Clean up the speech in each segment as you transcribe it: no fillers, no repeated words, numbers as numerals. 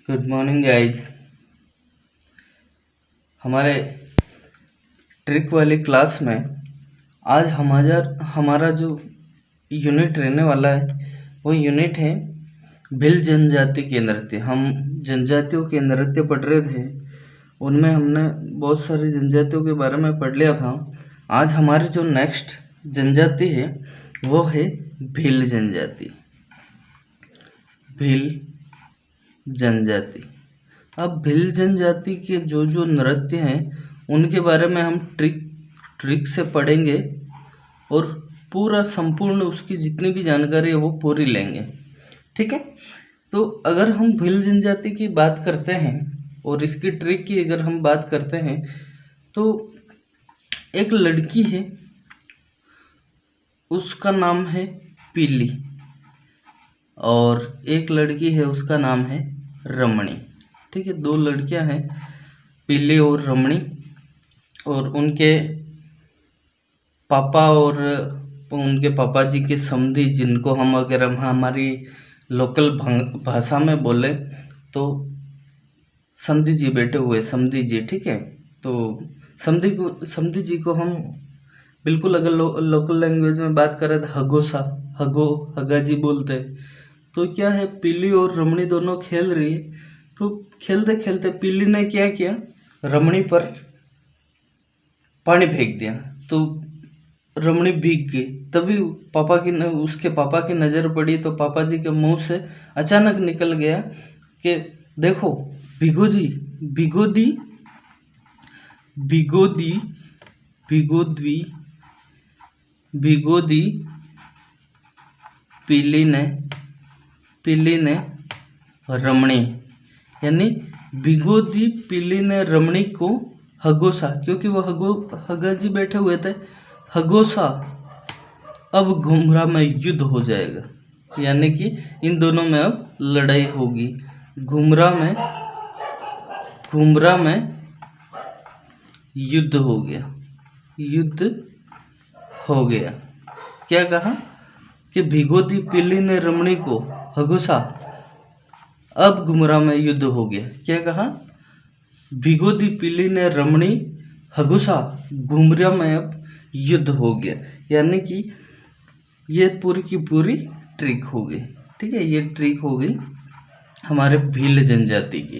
Good morning guys. हमारे trick वाली class में आज हमारा जो यूनिट रहने वाला है वो यूनिट है भिल जनजाति के नृत्य। हम जनजातियों के नृत्य पढ़ रहे थे, उनमें हमने बहुत सारी जनजातियों के बारे में पढ़ लिया था। आज हमारी जो नेक्स्ट जनजाति है वो है भील जनजाति। भील जनजाति। अब भील जनजाति के जो जो नृत्य हैं उनके बारे में हम ट्रिक से पढ़ेंगे और पूरा संपूर्ण उसकी जितनी भी जानकारी है वो पूरी लेंगे। ठीक है, तो अगर हम भील जनजाति की बात करते हैं और इसकी ट्रिक की अगर हम बात करते हैं तो एक लड़की है, उसका नाम है पीली, और एक लड़की है उसका नाम है रमणी। ठीक है, दो लड़कियां हैं पीली और रमणी, और उनके पापा और उनके पापा जी के समधी, जिनको हम अगर हम हमारी लोकल भाषा में बोले तो समधी जी बैठे हुए, समधी जी। ठीक है, तो समधी जी को हम बिल्कुल अगर लोकल लैंग्वेज में बात करें तो हगा जी बोलते हैं। तो क्या है, पीली और रमणी दोनों खेल रही है, तो खेलते खेलते पीली ने क्या किया, रमणी पर पानी फेंक दिया, तो रमणी भीग गई। तभी उसके पापा की नज़र पड़ी तो पापा जी के मुंह से अचानक निकल गया कि देखो भिगो दी पीली ने रमणी, यानी भिगो दी पीली ने रमणी को हगोसा, क्योंकि वो हगा जी बैठे हुए थे। हगोसा, अब घुमरा में युद्ध हो जाएगा, यानी कि इन दोनों में अब लड़ाई होगी। घुमरा में युद्ध हो गया। क्या कहा कि भिगो दी पीली ने रमणी को हगोसा, अब घुमरा में युद्ध हो गया। क्या कहा, भिगो दी पीली ने रमणी हगुसा, घुमरा में अब युद्ध हो गया, यानी कि ये पूरी की पूरी ट्रिक हो गई। ठीक है, ये ट्रिक हो गई हमारे भील जनजाति की।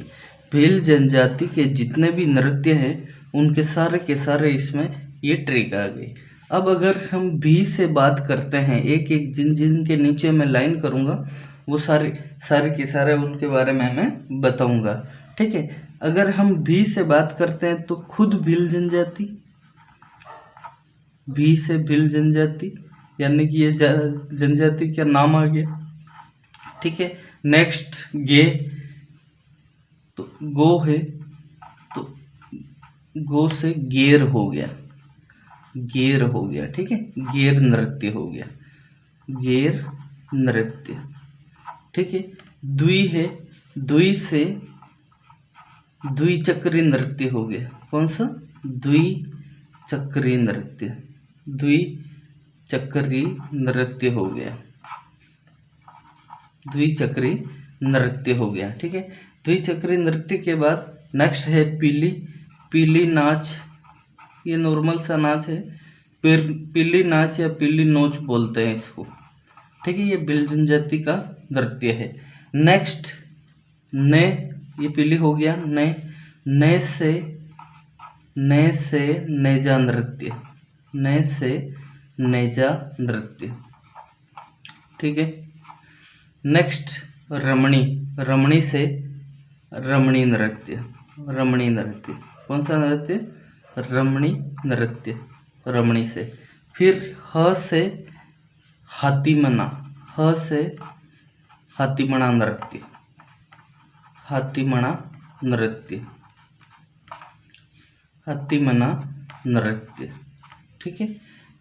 भील जनजाति के जितने भी नृत्य हैं उनके सारे के सारे इसमें ये ट्रिक आ गई। अब अगर हम भी से बात करते हैं, एक एक जिन के नीचे मैं लाइन करूँगा वो सारे के सारे उनके बारे में मैं बताऊंगा। ठीक है, अगर हम भी से बात करते हैं तो खुद भील जनजाति, भी से भील जनजाति, यानी कि ये जनजाति का नाम आ गया। ठीक है, नेक्स्ट गे, तो गो है तो गो से गेर हो गया, ठीक है, गेर नृत्य हो गया, गेर नृत्य। ठीक है, द्वि है, द्वि से द्विचक्री नृत्य हो गया। कौन सा, द्विचक्री नृत्य हो गया, द्विचक्री नृत्य हो गया। ठीक है, द्विचक्री नृत्य के बाद नेक्स्ट है पीली नाच। ये नॉर्मल सा नाच है, पीली नाच या पीली नोच बोलते हैं इसको। ठीक है, ये भील जनजाति का नृत्य है। नेक्स्ट ने, ये पीली हो गया, ने से नेजा नृत्य। ठीक है, नेक्स्ट रमणी से रमणी नृत्य। कौन सा नृत्य, रमणी नृत्य, रमणी से। फिर ह से हाथीमना नृत्य। ठीक है,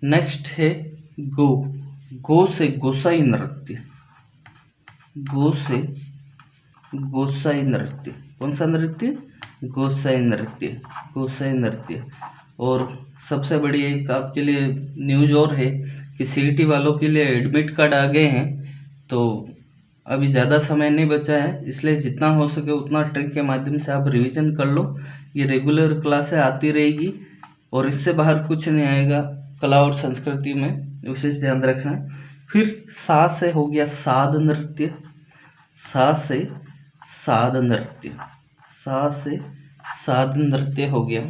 नेक्स्ट है गो से गोसाई नृत्य, कौन सा नृत्य, गोसाई नृत्य। और सबसे बड़ी एक आपके लिए न्यूज़ और है कि सीईटी वालों के लिए एडमिट कार्ड आ गए हैं, तो अभी ज़्यादा समय नहीं बचा है, इसलिए जितना हो सके उतना ट्रिक के माध्यम से आप रिवीजन कर लो। ये रेगुलर क्लासें आती रहेगी और इससे बाहर कुछ नहीं आएगा कला और संस्कृति में, विशेष ध्यान रखना है। फिर सा से हो गया साद नृत्य, सा से साद नृत्य, सा से साद नृत्य हो गया।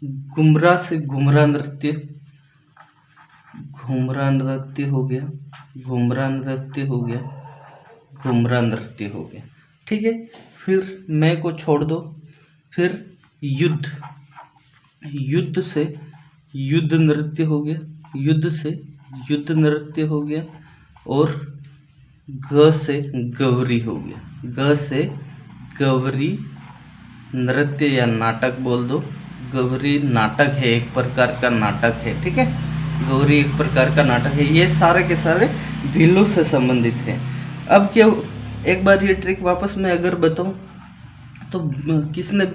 घुमरा से घुमरा नृत्य, घुमरा नृत्य हो गया, घुमरा नृत्य हो गया, घुमरा नृत्य हो गया। ठीक है, फिर मैं को छोड़ दो। फिर युद्ध, युद्ध से युद्ध नृत्य हो गया, युद्ध से युद्ध नृत्य हो गया। और ग से गौरी हो गया, ग से गौरी नृत्य या नाटक बोल दो। गौरी नाटक है, एक प्रकार का नाटक है। ठीक है, गौरी एक प्रकार का नाटक है। ये सारे के सारे भीलों से संबंधित हैं। अब क्या, एक बार ये ट्रिक वापस मैं अगर बताऊं तो किसने,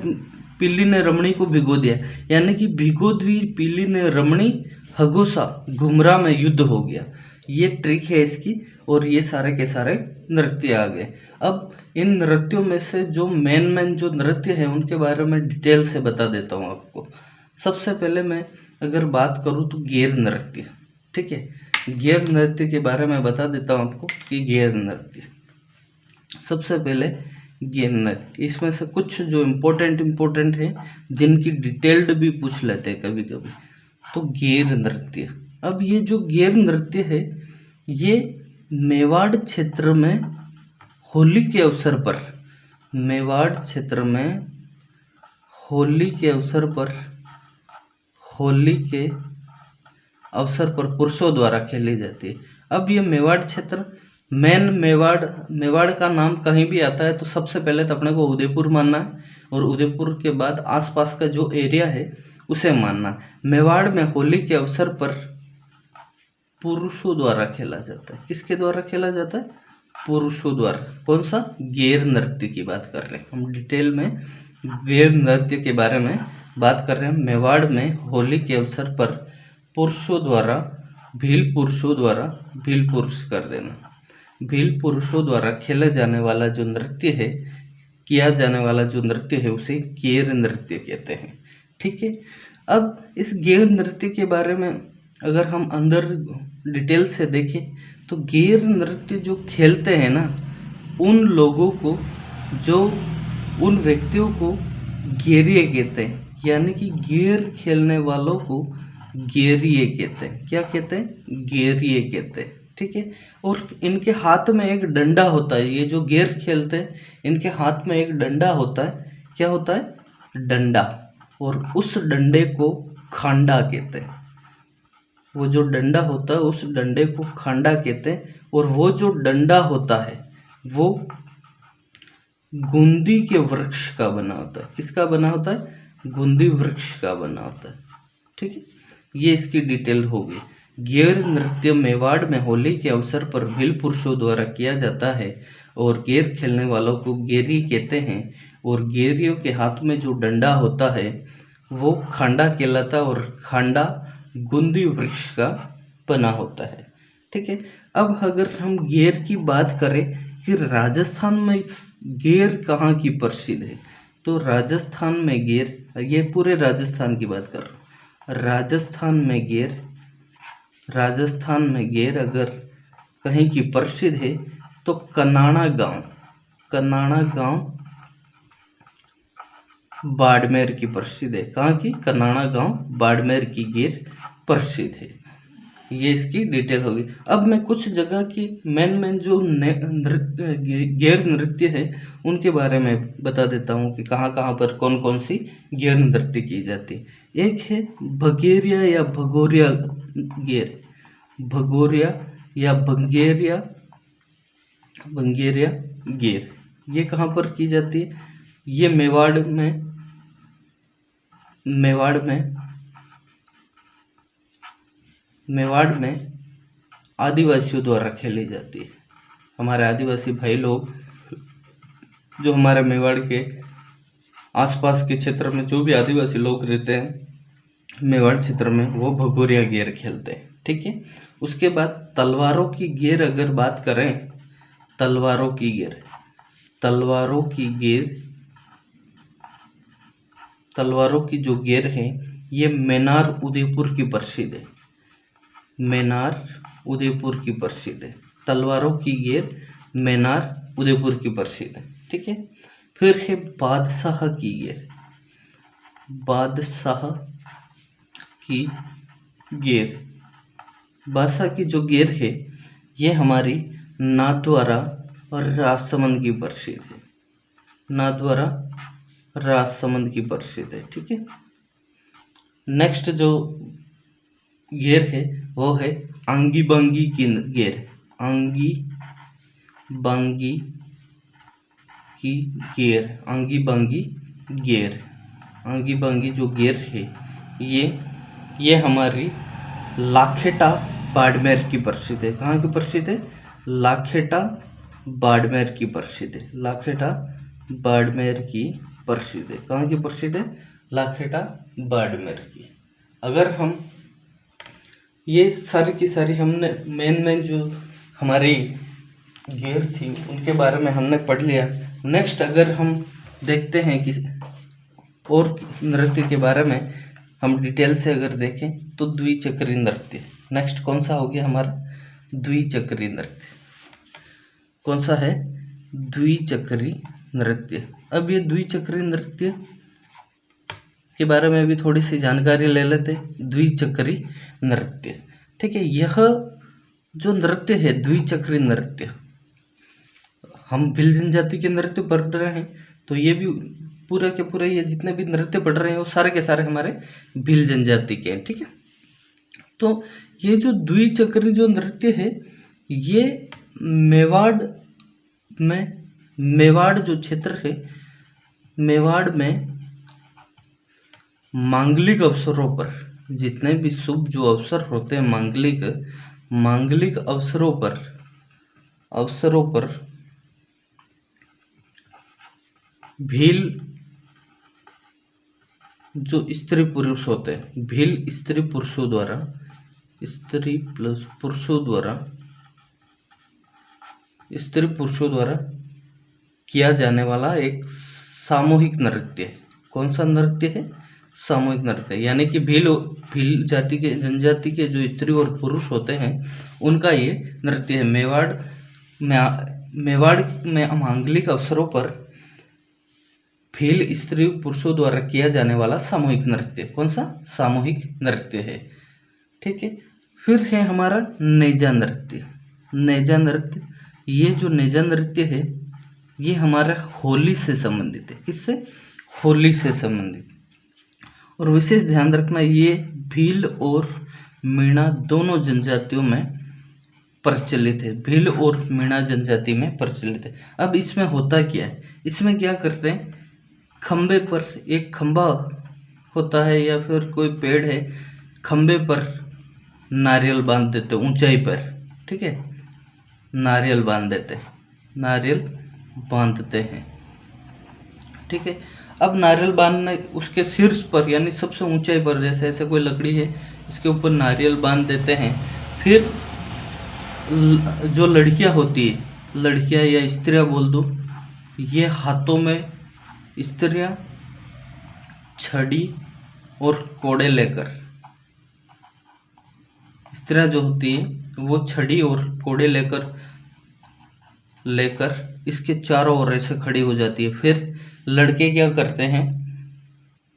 पिल्ली ने रमणी को भिगो दिया, यानी कि भिगो दी पिल्ली ने रमणी, हगोसा घुमरा में युद्ध हो गया। ये ट्रिक है इसकी, और ये सारे के सारे नृत्य आ गए। अब इन नृत्यों में से जो मेन जो नृत्य है उनके बारे में डिटेल से बता देता हूँ आपको। सबसे पहले मैं अगर बात करूँ तो गेर नृत्य। ठीक है, गेर नृत्य के बारे में बता देता हूँ आपको कि गेर नृत्य, सबसे पहले गेर नृत्य, इसमें से कुछ जो इम्पोर्टेंट है जिनकी डिटेल्ड भी पूछ लेते हैं कभी कभी। तो गेर नृत्य, अब ये जो गेर नृत्य है ये मेवाड़ क्षेत्र में होली के अवसर पर, मेवाड़ क्षेत्र में होली के अवसर पर, होली के अवसर पर पुरुषों द्वारा खेली जाती है। अब ये मेवाड़ क्षेत्र, मेन मेवाड़ का नाम कहीं भी आता है तो सबसे पहले तो अपने को उदयपुर मानना है, और उदयपुर के बाद आसपास का जो एरिया है उसे मानना है। मेवाड़ में होली के अवसर पर पुरुषों द्वारा खेला जाता है। किसके द्वारा खेला जाता है? पुरुषों द्वारा। कौन सा? गेर नृत्य की बात कर रहे हैं हम, डिटेल में गेर नृत्य के बारे में बात कर रहे हैं। मेवाड़ में होली के अवसर पर पुरुषों द्वारा, भील पुरुषों द्वारा, भील पुरुष कर देना, भील पुरुषों द्वारा खेला जाने वाला जो नृत्य है, किया जाने वाला जो नृत्य है उसे गेर नृत्य कहते हैं। ठीक है, अब इस गेर नृत्य के बारे में अगर हम अंदर डिटेल से देखें तो गेर नृत्य जो खेलते हैं ना, उन लोगों को, जो उन व्यक्तियों को गेरिए कहते हैं, यानी कि गेर खेलने वालों को गेरिए कहते हैं। क्या कहते हैं? गेरिए कहते हैं। ठीक है, और इनके हाथ में एक डंडा होता है। ये जो गेर खेलते हैं इनके हाथ में एक डंडा होता है। क्या होता है? डंडा, और उस डंडे को खांडा कहते हैं। वो जो डंडा होता है उस डंडे को खांडा कहते हैं, और वो जो डंडा होता है वो गुंदी के वृक्ष का बना होता है। किसका बना होता है? गुंदी वृक्ष का बना होता है। ठीक है, ये इसकी डिटेल होगी। गेर नृत्य मेवाड़ में होली के अवसर पर भील पुरुषों द्वारा किया जाता है, और गेर खेलने वालों को गेरी कहते हैं, और गेरियों के हाथ में जो डंडा होता है वो खांडा कहलाता है, और खांडा गुंदी वृक्ष का बना होता है। ठीक है, अब अगर हम गेर की बात करें कि राजस्थान में गेर कहाँ की प्रसिद्ध है, तो राजस्थान में गेर, ये पूरे राजस्थान की बात कर रहा हूँ। राजस्थान में गेर अगर कहीं की प्रसिद्ध है तो कनाड़ा गांव बाड़मेर की प्रसिद्ध है। कहाँ की? कनाड़ा गांव बाड़मेर की गेर प्रसिद्ध है। ये इसकी डिटेल होगी। अब मैं कुछ जगह की मेन जो नृत्य, गेर नृत्य है उनके बारे में बता देता हूँ कि कहाँ कहाँ पर कौन कौन सी गेर नृत्य की जाती है। एक है भगेरिया या भगोरिया गेर, भगोरिया या बंगेरिया गेर, ये कहाँ पर की जाती है? ये मेवाड़ में आदिवासियों द्वारा खेली जाती है। हमारे आदिवासी भाई लोग जो हमारे मेवाड़ के आसपास के क्षेत्र में जो भी आदिवासी लोग रहते हैं मेवाड़ क्षेत्र में, वो भगोरिया गेर खेलते हैं। ठीक है, उसके बाद तलवारों की गेर अगर बात करें तलवारों की गेर, तलवारों की गेर, तलवारों की जो गेर है ये मैनार उदयपुर की प्रसिद्ध है, मैनार उदयपुर की प्रसिद्ध है। तलवारों की गेर मैनार उदयपुर की प्रसिद्ध है। ठीक है। फिर है बादशाह की गेर, बादशाह की गेर, बादशाह की जो गेर है ये हमारी नाथद्वारा और राजसमंद की प्रसिद्ध है, नाथद्वारा राजसमंद की प्रसिद्ध है। ठीक है। नेक्स्ट जो गेर है वो है आंगी बांगी की गेर, आंगी बांगी की गेर, आंगी बांगी गेर, आंगी बांगी जो गेर है ये हमारी लाखेटा बाड़मेर की प्रसिद्ध है। कहाँ की प्रसिद्ध है? लाखेटा बाड़मेर की प्रसिद्ध है, लाखेटा बाड़मेर की प्रसिद्ध है। कहाँ की प्रसिद्ध है? लाखेटा बाड़मेर की। अगर हम ये सारी की सारी हमने मेन जो हमारी गेर थी उनके बारे में हमने पढ़ लिया। नेक्स्ट अगर हम देखते हैं कि और नृत्य के बारे में हम डिटेल से अगर देखें तो द्विचक्री नृत्य। नेक्स्ट कौन सा हो गया हमारा? द्विचक्री नृत्य। कौन सा है? द्विचक्री नृत्य। अब ये द्विचक्री नृत्य के बारे में भी थोड़ी सी जानकारी ले लेते। द्विचक्री नृत्य, ठीक है, यह जो नृत्य है द्विचक्री नृत्य, हम भिल जनजाति के नृत्य पढ़ रहे हैं तो ये भी पूरा के पूरा ये जितने भी नृत्य पढ़ रहे हैं वो सारे के सारे हमारे भिल जनजाति के हैं। ठीक है। तो ये जो द्विचक्री जो नृत्य है ये मेवाड़ जो क्षेत्र है, मेवाड़ में मांगलिक अवसरों पर, जितने भी शुभ जो अवसर होते हैं मांगलिक अवसरों पर भील जो स्त्री पुरुष होते हैं, भील स्त्री पुरुषों द्वारा किया जाने वाला एक सामूहिक नृत्य है। कौन सा नृत्य है? सामूहिक नृत्य। यानी कि भील जाति के जनजाति के जो स्त्री और पुरुष होते हैं उनका ये नृत्य है। मेवाड़ में मांगलिक अवसरों पर भील स्त्री पुरुषों द्वारा किया जाने वाला सामूहिक नृत्य। कौन सा? सामूहिक नृत्य है। ठीक है। फिर है हमारा नेजा नृत्य। नेजा नृत्य, ये जो नेजा नृत्य है ये हमारा होली से संबंधित है। किससे? होली से संबंधित। और विशेष ध्यान रखना ये भील और मीणा दोनों जनजातियों में प्रचलित है, भील और मीणा जनजाति में प्रचलित है। अब इसमें होता क्या है? इसमें क्या करते हैं, खंबे पर एक खंबा होता है या फिर कोई पेड़ है, खंबे पर नारियल बांध देते ऊंचाई पर। ठीक है, नारियल बांधते हैं। ठीक है। अब नारियल बांधने उसके शीर्ष पर यानी सबसे ऊंचाई पर, जैसे ऐसे कोई लकड़ी है इसके ऊपर नारियल बांध देते हैं। फिर जो लड़कियां होती है, लड़कियां या स्त्रियां बोल दो, ये हाथों में स्त्रियां छड़ी और कोड़े लेकर, स्त्रियां जो होती है वो छड़ी और कोड़े लेकर इसके चारों ओर ऐसे खड़ी हो जाती है। फिर लड़के क्या करते हैं,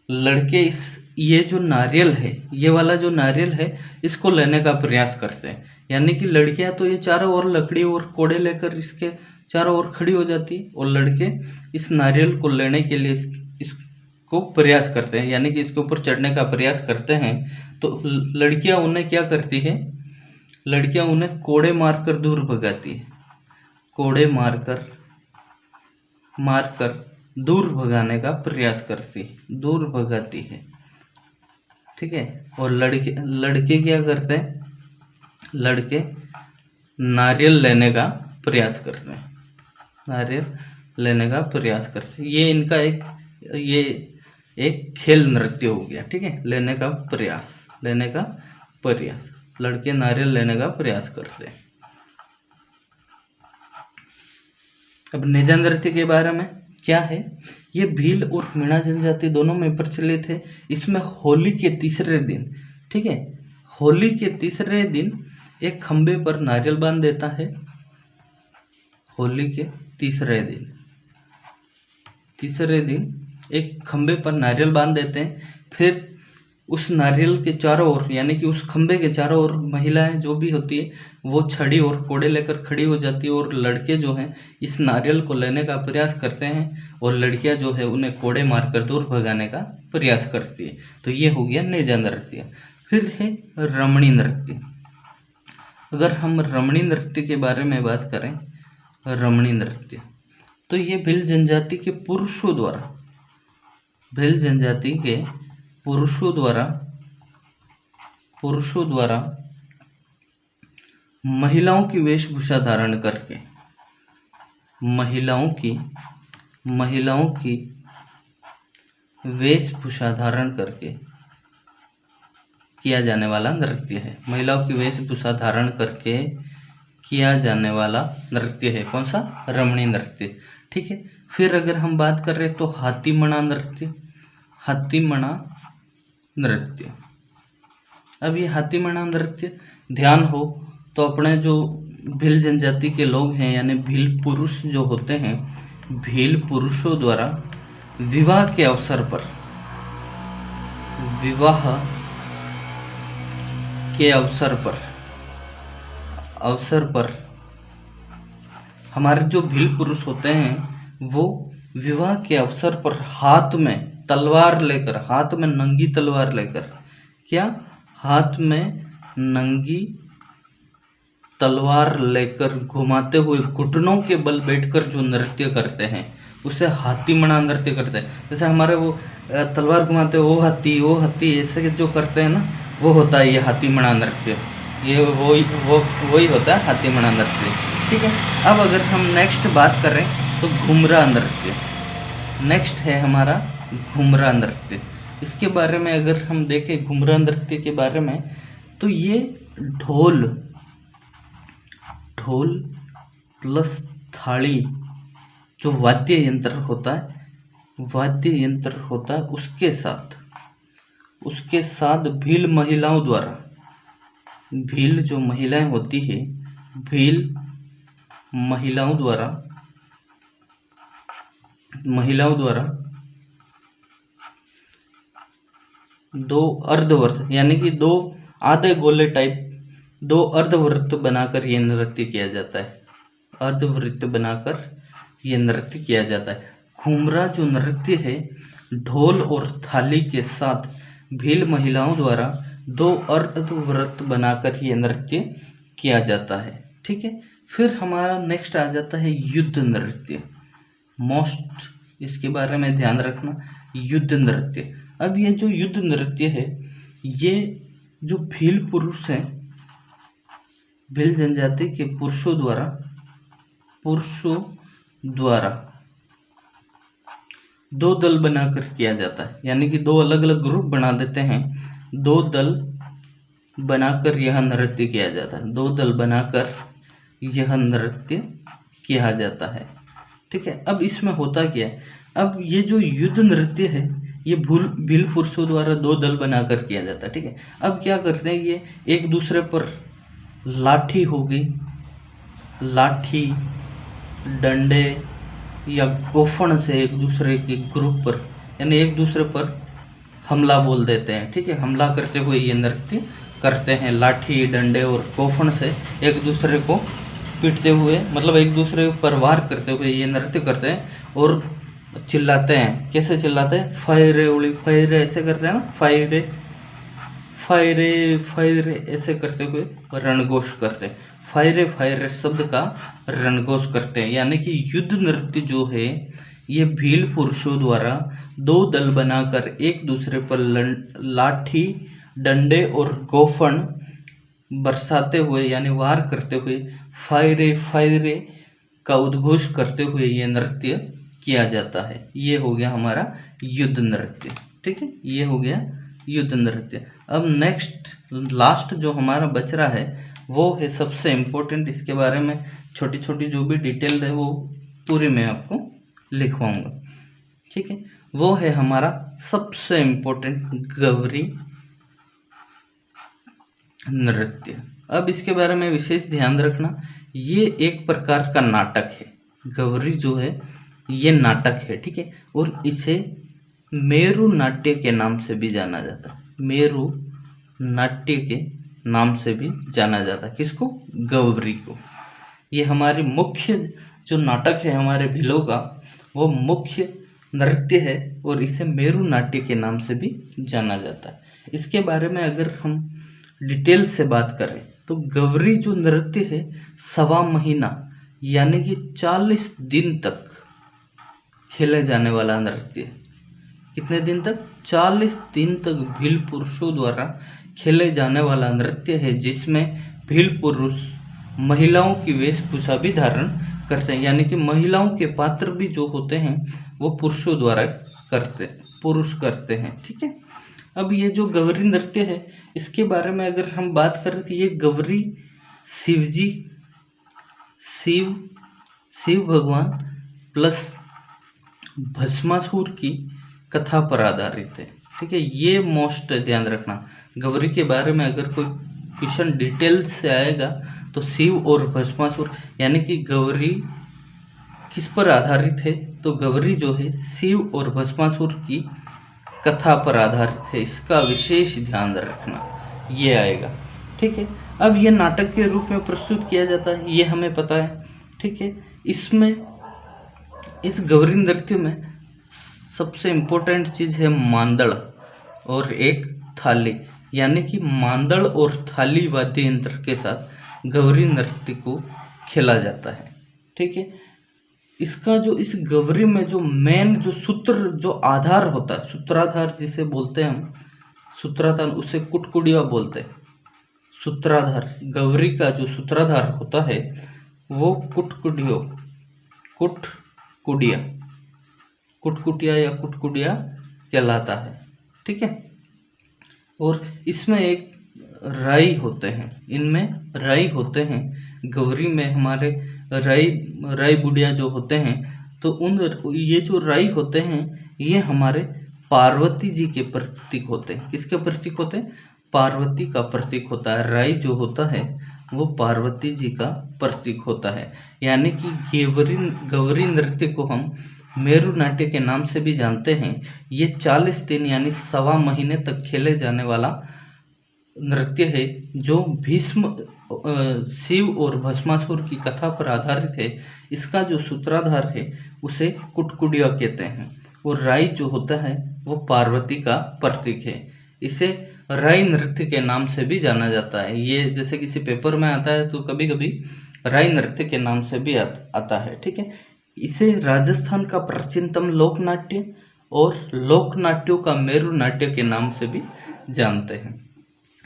लड़के ये जो नारियल है, ये वाला जो नारियल है इसको लेने का प्रयास करते हैं। यानी कि लड़कियां तो ये चारों ओर लकड़ी और कोड़े लेकर इसके चारों ओर खड़ी हो जाती है और लड़के इस नारियल को लेने के लिए इसको प्रयास करते हैं, यानी कि इसके ऊपर चढ़ने का प्रयास करते हैं। तो लड़कियां उन्हें क्या करती है, लड़कियां उन्हें कोड़े मारकर दूर भगाती है, कोड़े मारकर दूर भगाने का प्रयास करती है, दूर भगाती है। ठीक है। और लड़के क्या करते हैं, लड़के नारियल लेने का प्रयास करते हैं, नारियल लेने का प्रयास करते हैं। ये इनका एक खेल नृत्य हो गया। ठीक है, लेने का प्रयास, लड़के नारियल लेने का प्रयास करते हैं। अब नेजा नृत्य के बारे में क्या है, ये भील और मीणा जनजाति दोनों में प्रचलित है। इसमें होली के तीसरे दिन, ठीक है, होली के तीसरे दिन एक खंबे पर नारियल बांध देता है। होली के तीसरे दिन एक खंबे पर नारियल बांध देते हैं। फिर उस नारियल के चारों ओर, यानी कि उस खंबे के चारों ओर महिलाएं जो भी होती है वो छड़ी और कोड़े लेकर खड़ी हो जाती है, और लड़के जो हैं इस नारियल को लेने का प्रयास करते हैं, और लड़कियां जो है उन्हें कोड़े मारकर दूर भगाने का प्रयास करती है। तो ये हो गया नेजा नृत्य। फिर है रमणी नृत्य। अगर हम रमणी नृत्य के बारे में बात करें, रमणी नृत्य, तो ये भील जनजाति के पुरुषों द्वारा, भील जनजाति के पुरुषों द्वारा महिलाओं की वेशभूषा धारण करके, महिलाओं की वेशभूषा धारण करके किया जाने वाला नृत्य है। महिलाओं की वेशभूषा धारण करके किया जाने वाला नृत्य है कौन सा, रमणी नृत्य, ठीक है। फिर अगर हम बात कर रहे तो हाथीमणा नृत्य, हाथीमणा नृत्य। अब ये हाथीमणा नृत्य ध्यान हो तो अपने जो भील जनजाति के लोग हैं, यानी भील पुरुष जो होते हैं, भील पुरुषों द्वारा विवाह के अवसर पर, विवाह के अवसर पर हमारे जो भील पुरुष होते हैं वो विवाह के अवसर पर हाथ में तलवार लेकर, हाथ में नंगी तलवार लेकर, क्या, हाथ में नंगी तलवार लेकर घुमाते हुए घुटनों के बल बैठकर जो नृत्य करते हैं उसे हाथीमणा नृत्य करते हैं। जैसे हमारे वो तलवार घुमाते हैं, वो हाथी ऐसे जो करते हैं ना, वो होता है ये हाथीमणा नृत्य। ये वही होता है हाथीमणा नृत्य, ठीक है। अब अगर हम नेक्स्ट बात करें तो घुमरा नृत्य, नेक्स्ट है हमारा घुमरा नृत्य। इसके बारे में अगर हम देखें घुमरा नृत्य के बारे में, तो ये ढोल प्लस थाली जो वाद्य यंत्र होता है उसके साथ भील महिलाओं द्वारा, भील जो महिलाएं होती है, भील महिलाओं द्वारा दो अर्धवृत्त, यानी कि दो आधे गोले टाइप, दो अर्धवृत्त बनाकर ये नृत्य किया जाता है, अर्धवृत्त बनाकर ये नृत्य किया जाता है। घुमरा जो नृत्य है, ढोल और थाली के साथ भील महिलाओं द्वारा दो अर्धवृत्त बनाकर ये नृत्य किया जाता है, ठीक है। फिर हमारा नेक्स्ट आ जाता है युद्ध नृत्य, मोस्ट इसके बारे में ध्यान रखना, युद्ध नृत्य। अब ये जो युद्ध नृत्य है, ये जो भील पुरुष हैं, भील जनजाति के पुरुषों द्वारा दो दल बनाकर किया जाता है, यानी कि दो अलग अलग ग्रुप बना देते हैं, दो दल बनाकर यह नृत्य किया जाता है, दो दल बनाकर यह नृत्य किया जाता है, ठीक है। अब इसमें होता क्या है, अब ये जो युद्ध नृत्य है ये भील पुरुषों द्वारा दो दल बनाकर किया जाता है, ठीक है। अब क्या करते हैं, ये एक दूसरे पर लाठी हो गई, लाठी, डंडे या गोफन से एक दूसरे के ग्रुप पर, यानी एक दूसरे पर हमला बोल देते हैं, ठीक है। हमला करते हुए ये नृत्य करते हैं, लाठी, डंडे और गोफन से एक दूसरे को पीटते हुए, मतलब एक दूसरे पर वार करते हुए ये नृत्य करते हैं और चिल्लाते हैं। कैसे चिल्लाते हैं, फायरे उड़ी फायरे, ऐसे करते हैं ना, फायरे फायरे फायरे, ऐसे करते हुए रणघोष करते हैं, फायरे फायरे शब्द का रणघोष करते हैं। यानी कि युद्ध नृत्य जो है ये भील पुरुषों द्वारा दो दल बनाकर एक दूसरे पर लाठी, डंडे और गोफन बरसाते हुए, यानी वार करते हुए, फायरे फायरे का उद्घोष करते हुए ये नृत्य किया जाता है। ये हो गया हमारा युद्ध नृत्य, ठीक है, ये हो गया युद्ध नृत्य। अब नेक्स्ट लास्ट जो हमारा बच रहा है वो है सबसे इम्पोर्टेंट, इसके बारे में छोटी छोटी जो भी डिटेल है वो पूरी मैं आपको लिखवाऊंगा, ठीक है। वो है हमारा सबसे इम्पोर्टेंट गवरी नृत्य। अब इसके बारे में विशेष ध्यान रखना, ये एक प्रकार का नाटक है। गवरी जो है ये नाटक है, ठीक है। और इसे मेरु नाट्य के नाम से भी जाना जाता है, मेरु नाट्य के नाम से भी जाना जाता है। किसको? गवरी को। ये हमारे मुख्य जो नाटक है हमारे भिलों का, वो मुख्य नृत्य है और इसे मेरु नाट्य के नाम से भी जाना जाता है। इसके बारे में अगर हम डिटेल से बात करें तो गवरी जो नृत्य है 1.25 महीना यानी कि 40 दिन तक खेले जाने वाला नृत्य है। कितने दिन तक? 40 दिन तक भील पुरुषों द्वारा खेले जाने वाला नृत्य है, जिसमें भील पुरुष महिलाओं की वेशभूषा भी धारण करते हैं, यानी कि महिलाओं के पात्र भी जो होते हैं वो पुरुषों द्वारा पुरुष करते हैं, ठीक है। अब ये जो गवरी नृत्य है इसके बारे में अगर हम बात करें तो ये गवरी शिव भगवान प्लस भस्मासुर की कथा पर आधारित है, ठीक है। ये मोस्ट ध्यान रखना, गवरी के बारे में अगर कोई क्वेश्चन डिटेल से आएगा तो शिव और भस्मासुर यानी कि गवरी किस पर आधारित है, तो गवरी जो है शिव और भस्मासुर की कथा पर आधारित है, इसका विशेष ध्यान रखना, ये आएगा, ठीक है। अब ये नाटक के रूप में प्रस्तुत किया जाता है, ये हमें पता है, ठीक है। इसमें इस गवरी नृत्य में सबसे इम्पोर्टेंट चीज़ है मांदड़ और एक थाली, यानी कि मांदड़ और थाली वाद्य यंत्र के साथ गवरी नृत्य को खेला जाता है, ठीक है। इसका जो इस गवरी में जो मेन जो सूत्र जो आधार होता है, सूत्राधार जिसे बोलते हैं हम, सूत्राधार उसे कुटकुड़िया बोलते हैं। सूत्राधार गवरी का जो सूत्राधार होता है वो कुटकुटिया या कुटकुडिया कहलाता है, ठीक है। और इसमें एक राई होते हैं, इनमें राई होते हैं, गवरी में हमारे राई बुढ़िया जो होते हैं, तो ये जो राई होते हैं ये हमारे पार्वती जी के प्रतीक होते हैं। किसके प्रतीक होते हैं? पार्वती का प्रतीक होता है। राई जो होता है वो पार्वती जी का प्रतीक होता है, यानी कि गवरी नृत्य को हम मेरु नाट्य के नाम से भी जानते हैं। ये 40 दिन यानी 1.25 महीने तक खेले जाने वाला नृत्य है, जो शिव और भस्मासुर की कथा पर आधारित है। इसका जो सूत्राधार है उसे कुटकुडिया कहते हैं और राई जो होता है वो पार्वती का प्रतीक है। इसे राई नृत्य के नाम से भी जाना जाता है। ये जैसे किसी पेपर में आता है तो कभी कभी राई नृत्य के नाम से भी आता है, ठीक है। इसे राजस्थान का प्राचीनतम लोकनाट्य और लोकनाट्यों का मेरु नाट्य के नाम से भी जानते हैं।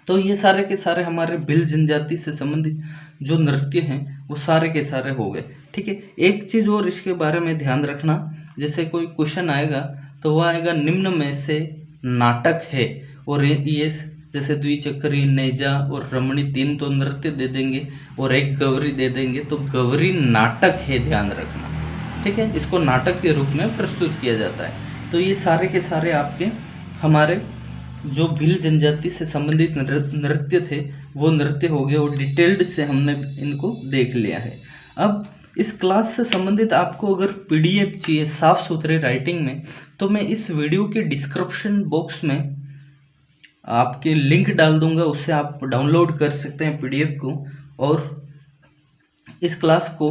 तो ये सारे के सारे हमारे भिल जनजाति से संबंधित जो नृत्य हैं वो सारे के सारे हो गए, ठीक है। एक चीज़ और इसके बारे में ध्यान रखना, जैसे कोई क्वेश्चन आएगा तो वह आएगा निम्न में से नाटक है, और ये जैसे द्विचक्री, नेजा और रमणी 3 तो नृत्य दे देंगे और एक गवरी दे देंगे, तो गवरी नाटक है, ध्यान रखना, ठीक है। इसको नाटक के रूप में प्रस्तुत किया जाता है। तो ये सारे के सारे आपके हमारे जो भील जनजाति से संबंधित नृत्य थे वो नृत्य हो गए और डिटेल्ड से हमने इनको देख लिया है। अब इस क्लास से संबंधित आपको अगर PDF चाहिए साफ सुथरे राइटिंग में, तो मैं इस वीडियो के डिस्क्रिप्शन बॉक्स में आपके लिंक डाल दूंगा, उससे आप डाउनलोड कर सकते हैं PDF को, और इस क्लास को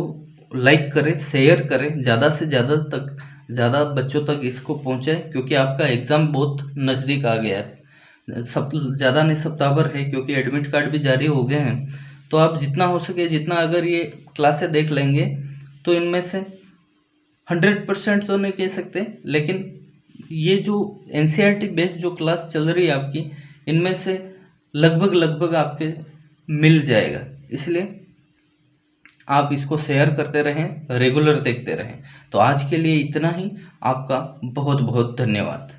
लाइक करें, शेयर करें, ज़्यादा से ज़्यादा बच्चों तक इसको पहुँचाएं, क्योंकि आपका एग्ज़ाम बहुत नज़दीक आ गया है। ज़्यादा नहीं सप्ताह भर है, क्योंकि एडमिट कार्ड भी जारी हो गए हैं। तो आप जितना हो सके जितना अगर ये क्लासें देख लेंगे तो इनमें से 100% तो नहीं कह सकते, लेकिन ये जो NCERT बेस्ड जो क्लास चल रही है आपकी, इनमें से लगभग आपके मिल जाएगा। इसलिए आप इसको शेयर करते रहें, रेगुलर देखते रहें। तो आज के लिए इतना ही। आपका बहुत बहुत धन्यवाद।